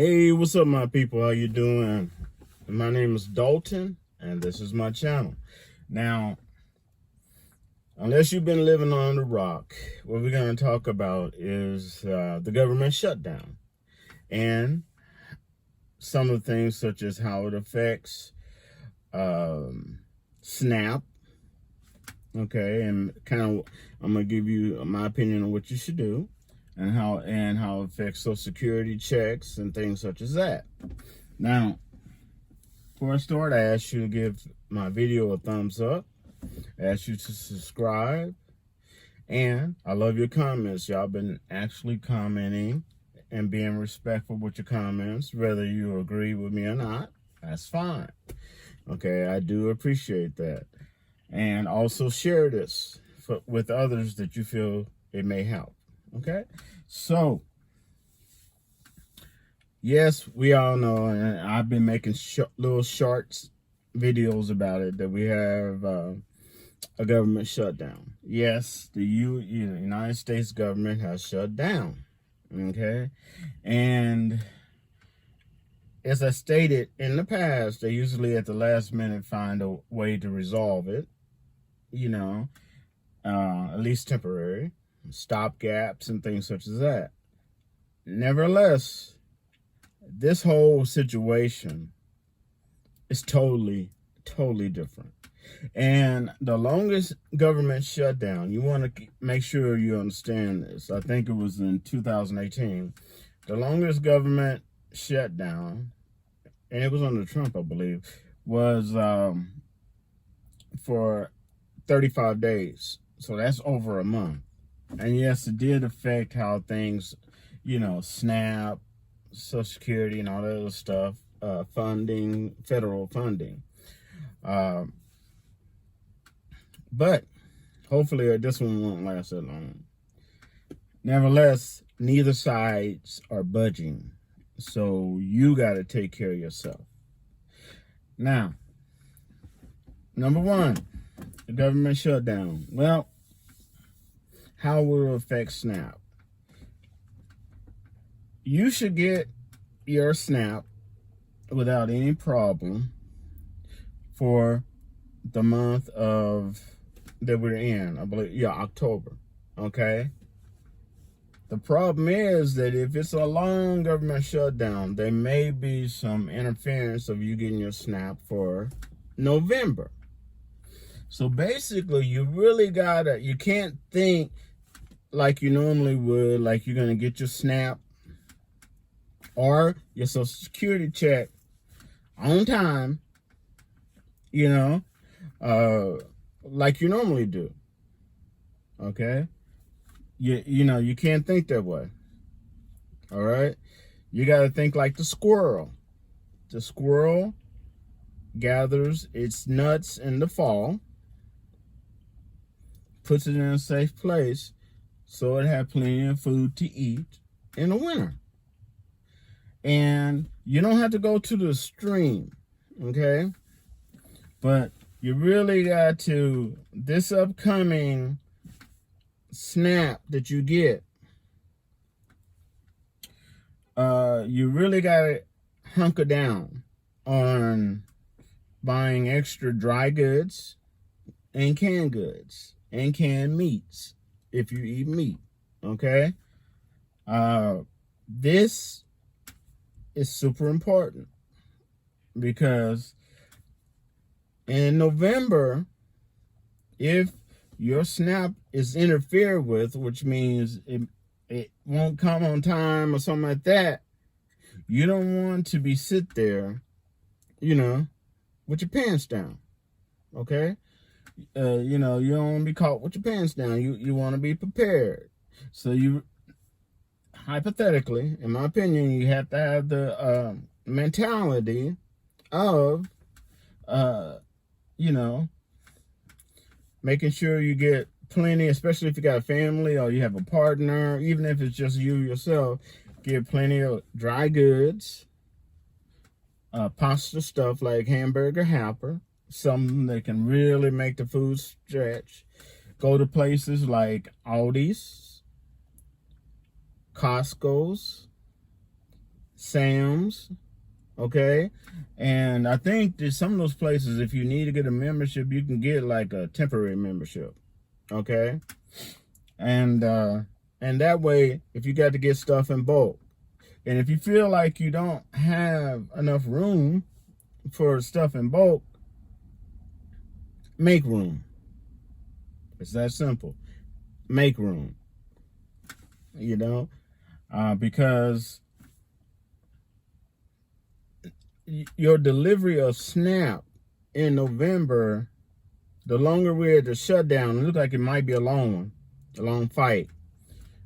Hey, what's up, my people? How you doing? My name is Dalton, and this is my channel. Now, unless you've been living on the rock, what we're going to talk about is the government shutdown and some of the things such as how it affects SNAP. Okay, and kind of I'm going to give you my opinion on what you should do. And how it affects Social Security checks and things such as that. Now, before I start, I ask you to give my video a thumbs up. I ask you to subscribe. And I love your comments. Y'all been actually commenting and being respectful with your comments. Whether you agree with me or not, that's fine. Okay, I do appreciate that. And also share this with others that you feel it may help. Okay, so yes, we all know, and I've been making little shorts videos about it, that we have a government shutdown. Yes, the United States government has shut down. Okay, and as I stated in the past, they usually at the last minute find a way to resolve it. At least temporary. Stop gaps and things such as that. Nevertheless, this whole situation is totally different. And the longest government shutdown, you want to make sure you understand this. I think it was in 2018. The longest government shutdown, and it was under Trump, I believe, was for 35 days. So that's over a month. And yes, it did affect how things, SNAP, Social Security, and all that other stuff, funding, federal funding. But hopefully this one won't last that long. Nevertheless, neither sides are budging. So you got to take care of yourself. Now, number one, the government shutdown. Well, how will it affect SNAP? You should get your SNAP without any problem for the month of that we're in, I believe, October. Okay. The problem is that if it's a long government shutdown, there may be some interference of you getting your SNAP for November. So basically, you can't think like you normally would, like you're going to get your SNAP or your Social Security check on time, like you normally do. Okay? You can't think that way. All right? You got to think like the squirrel. The squirrel gathers its nuts in the fall, puts it in a safe place, so it had plenty of food to eat in the winter. And you don't have to go to the stream, okay? But you really got to, this upcoming SNAP that you get, you really got to hunker down on buying extra dry goods and canned goods and canned meats if you eat meat. Okay, this is super important because in November, if your SNAP is interfered with, which means it won't come on time or something like that, you don't want to be sit there, with your pants down. Okay. You don't want to be caught with your pants down. You want to be prepared. So hypothetically, in my opinion, you have to have the mentality of, making sure you get plenty, especially if you got a family or you have a partner, even if it's just you yourself, get plenty of dry goods, pasta stuff like hamburger helper, something that can really make the food stretch. Go to places like Aldi's, Costco's, Sam's, okay? And I think that some of those places, if you need to get a membership, you can get like a temporary membership, okay? And that way, if you got to get stuff in bulk, and if you feel like you don't have enough room for stuff in bulk, make room. It's that simple. Make room. You know, because your delivery of SNAP in November, the longer we're at the shutdown, it looks like it might be a long fight.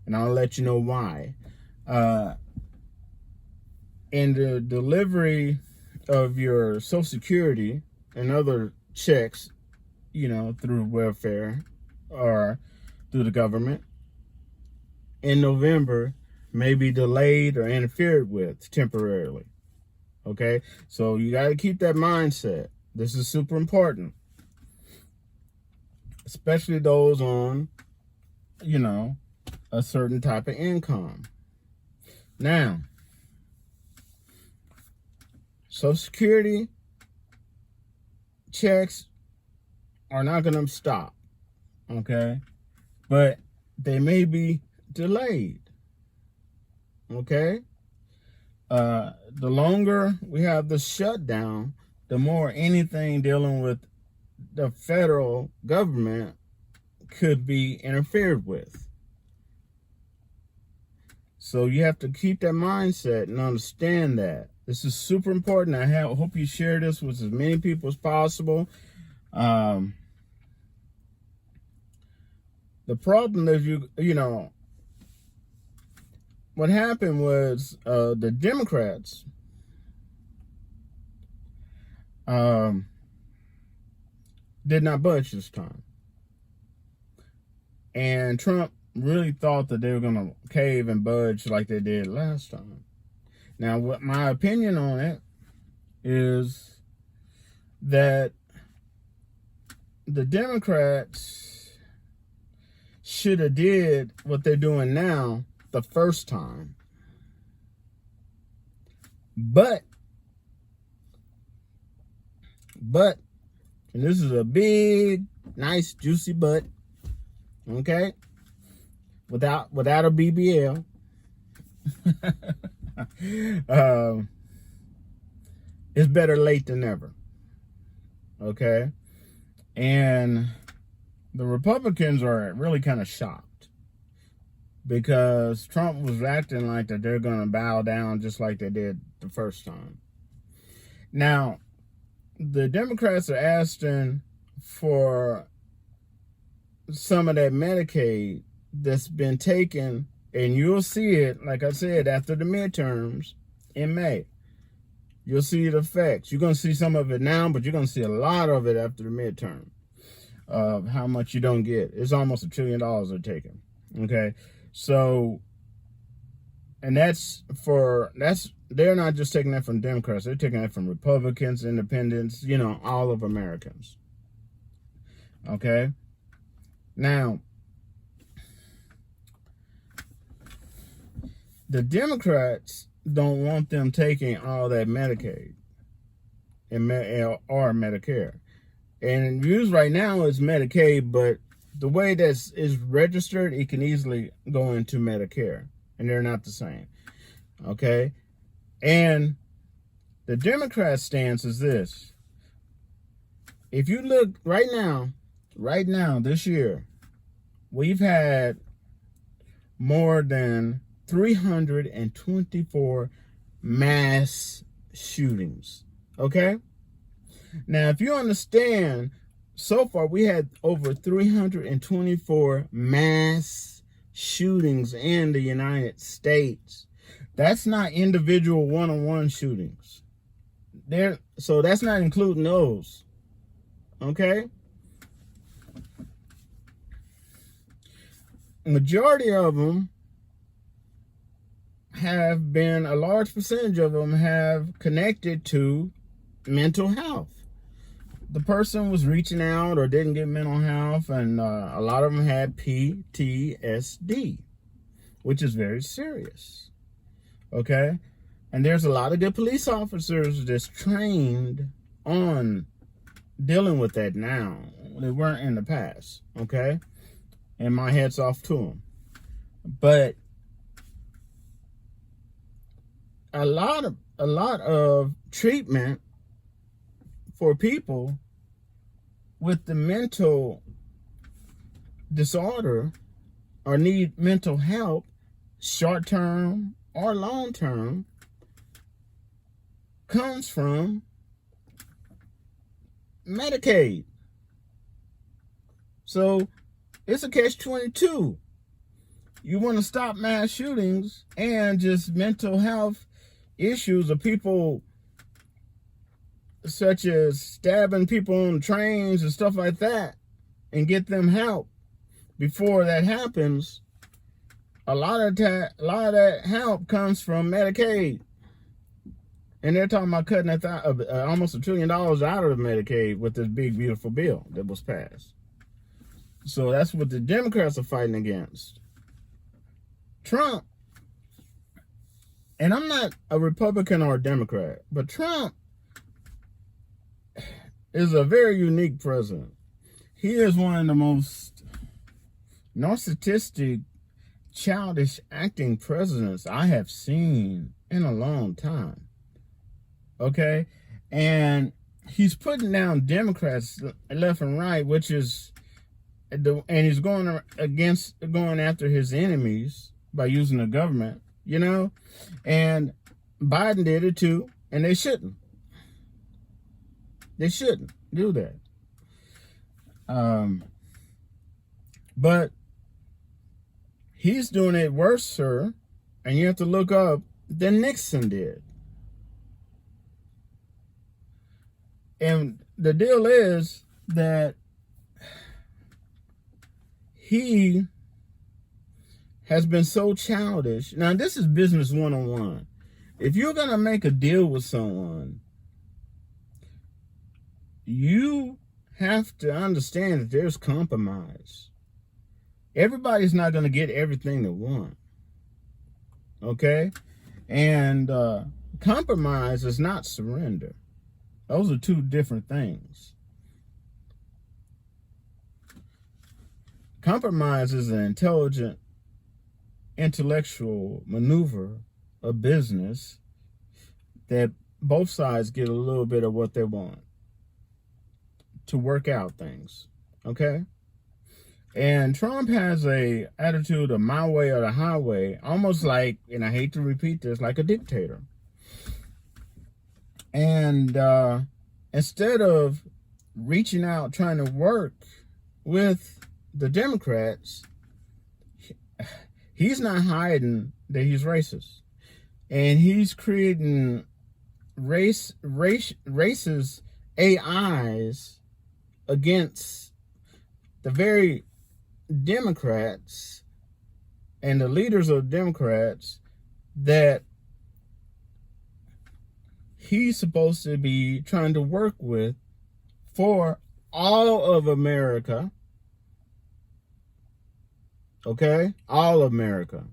And I'll let you know why. And the delivery of your Social Security and other checks, you know, through welfare or through the government in November may be delayed or interfered with temporarily. Okay? So you got to keep that mindset. This is super important. Especially those on, you know, a certain type of income. Now, Social Security checks are not going to stop, okay? But they may be delayed, okay? The longer we have the shutdown, the more anything dealing with the federal government could be interfered with. So you have to keep that mindset and understand that. This is super important. I hope you share this with as many people as possible. The problem is, you know, what happened was the Democrats did not budge this time. And Trump really thought that they were going to cave and budge like they did last time. Now, what my opinion on it is that the Democrats should have did what they're doing now the first time. But, and this is a big, nice, juicy but, okay? Without a BBL. It's better late than never. Okay? And the Republicans are really kind of shocked because Trump was acting like that they're going to bow down just like they did the first time. Now, the Democrats are asking for some of that Medicaid that's been taken, and you'll see it, like I said, after the midterms in May. You'll see the effects. You're going to see some of it now, but you're going to see a lot of it after the midterm of how much you don't get. It's almost $1 trillion they're taking. Okay? So, and they're not just taking that from Democrats. They're taking that from Republicans, independents, you know, all of Americans. Okay? Now, the Democrats don't want them taking all that Medicaid or Medicare. And used right now is Medicaid, but the way that is registered, it can easily go into Medicare. And they're not the same. Okay? And the Democrat stance is this. If you look right now, this year, we've had more than 324 mass shootings. Okay? Now, if you understand, so far we had over 324 mass shootings in the United States. That's not individual one-on-one shootings. So that's not including those. Okay? Majority of them have been, a large percentage of them have connected to mental health. The person was reaching out or didn't get mental health, and a lot of them had PTSD, which is very serious. Okay? And there's a lot of good police officers that's trained on dealing with that now. They weren't in the past, okay? And my head's off to them. But a lot of treatment for people with the mental disorder or need mental help, short term or long term, comes from Medicaid. So it's a catch-22. You want to stop mass shootings and just mental health issues of people such as stabbing people on trains and stuff like that, and get them help before that happens. A lot of that help comes from Medicaid. And they're talking about cutting almost $1 trillion out of Medicaid with this big, beautiful bill that was passed. So that's what the Democrats are fighting against. Trump, and I'm not a Republican or a Democrat, but Trump is a very unique president. He is one of the most narcissistic, childish acting presidents I have seen in a long time. Okay? And he's putting down Democrats left and right, which is, and he's going after his enemies by using the government, you know? And Biden did it too, and they shouldn't. They shouldn't do that. But he's doing it worse, sir, and you have to look up, than Nixon did. And the deal is that he has been so childish. Now, this is business 101. If you're going to make a deal with someone, you have to understand that there's compromise. Everybody's not going to get everything they want. Okay? And compromise is not surrender. Those are two different things. Compromise is an intelligent, intellectual maneuver of business that both sides get a little bit of what they want to work out things. Okay? And Trump has a attitude of my way or the highway, almost like, and I hate to repeat this, like a dictator. And instead of reaching out, trying to work with the Democrats, he's not hiding that he's racist. And he's creating racist AIs against the very Democrats and the leaders of Democrats that he's supposed to be trying to work with for all of America. Okay? All of America.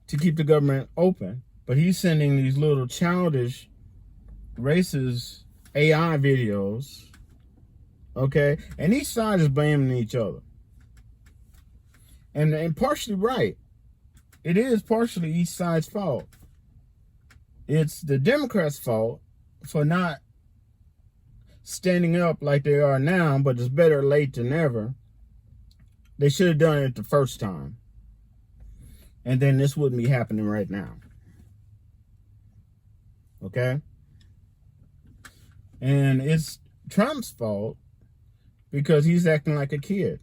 To keep the government open. But he's sending these little childish, racist AI videos. Okay? And each side is blaming each other. And partially right. It is partially each side's fault. It's the Democrats' fault for not standing up like they are now, but it's better late than never. They should have done it the first time. And then this wouldn't be happening right now. Okay? And it's Trump's fault because he's acting like a kid.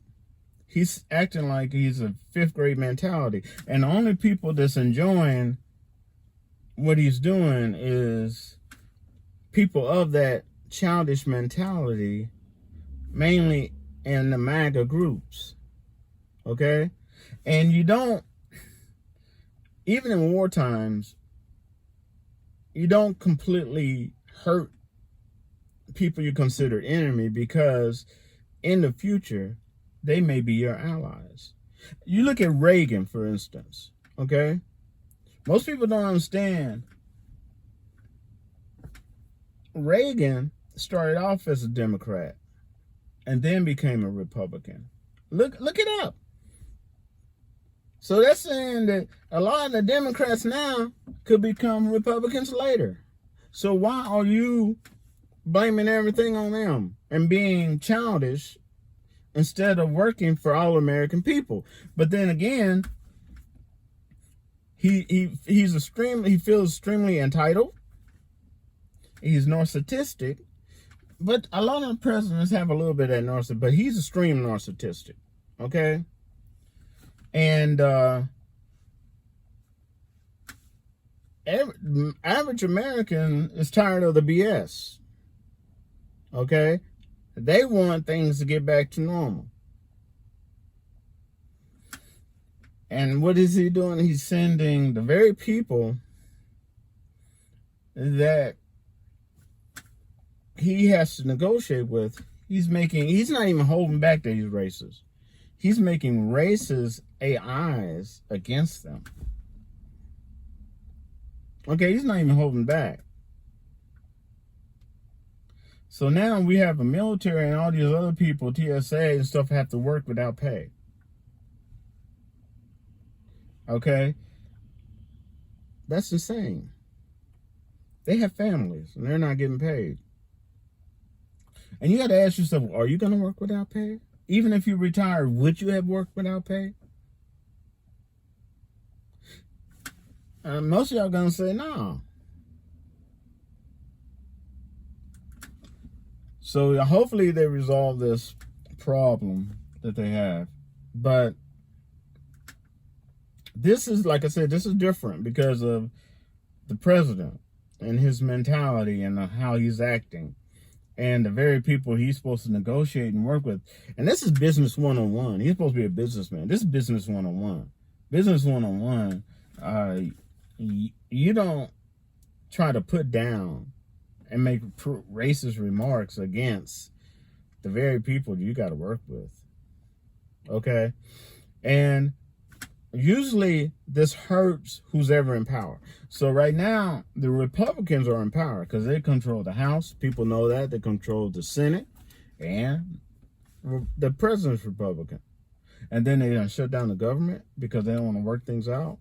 He's acting like he's a fifth grade mentality. And the only people that's enjoying what he's doing is people of that childish mentality, mainly in the MAGA groups. Okay? And you don't, even in war times, you don't completely hurt people you consider enemy, because in the future, they may be your allies. You look at Reagan, for instance. Okay? Most people don't understand. Reagan started off as a Democrat and then became a Republican. Look it up. So that's saying that a lot of the Democrats now could become Republicans later. So why are you blaming everything on them and being childish instead of working for all American people? But then again, he feels extremely entitled. He's narcissistic, but a lot of presidents have a little bit of that narcissism, but he's extreme narcissistic. Okay? And average American is tired of the BS. Okay? They want things to get back to normal. And what is he doing? He's sending the very people that he has to negotiate with. He's not even holding back these races. He's making racist AIs against them. Okay, he's not even holding back. So now we have the military and all these other people, TSA and stuff, have to work without pay. Okay? That's insane. They have families and they're not getting paid. And you got to ask yourself, are you going to work without pay? Even if you retire, would you have worked without pay? Most of y'all going to say no. So hopefully they resolve this problem that they have. But this is, like I said, this is different because of the president and his mentality and how he's acting. And the very people he's supposed to negotiate and work with. And this is business 101. He's supposed to be a businessman. This is business 101. Business 101, you don't try to put down and make racist remarks against the very people you got to work with. Okay? And usually this hurts who's ever in power. So right now, the Republicans are in power because they control the House. People know that. They control the Senate. And the president's Republican. And then they shut down the government because they don't want to work things out.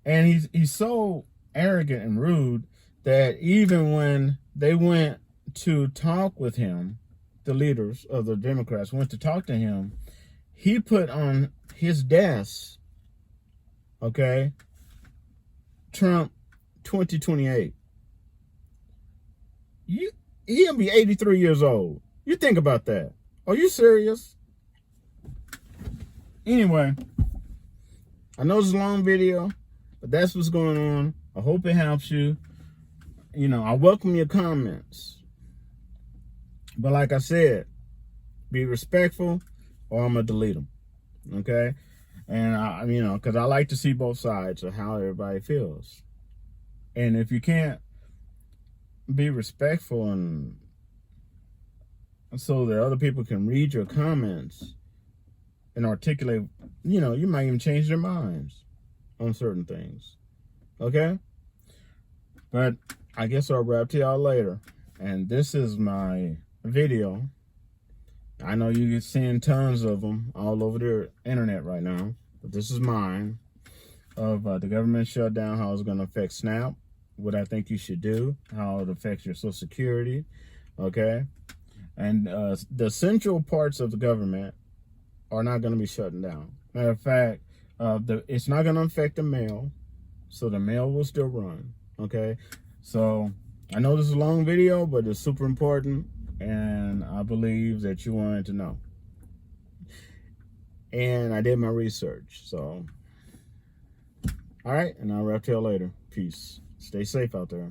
And he's so arrogant and rude that even when they went to talk with him, the leaders of the Democrats went to talk to him, he put on his desk, okay, Trump 2028. He'll be 83 years old. You think about that. Are you serious? Anyway, I know it's a long video, but that's what's going on. I hope it helps you. You know, I welcome your comments. But like I said, be respectful or I'm going to delete them. Okay? And, because I like to see both sides of how everybody feels. And if you can't be respectful and so that other people can read your comments and articulate, you might even change their minds on certain things. Okay? But I guess I'll wrap to y'all later. And this is my video. I know you're seeing tons of them all over the internet right now. But this is mine of the government shutdown, how it's going to affect SNAP, what I think you should do, how it affects your Social Security. Okay? And the central parts of the government are not going to be shutting down. Matter of fact, it's not going to affect the mail. So the mail will still run. Okay? So I know this is a long video, but it's super important. And I believe that you wanted to know. And I did my research. So, all right. And I'll wrap till later. Peace. Stay safe out there.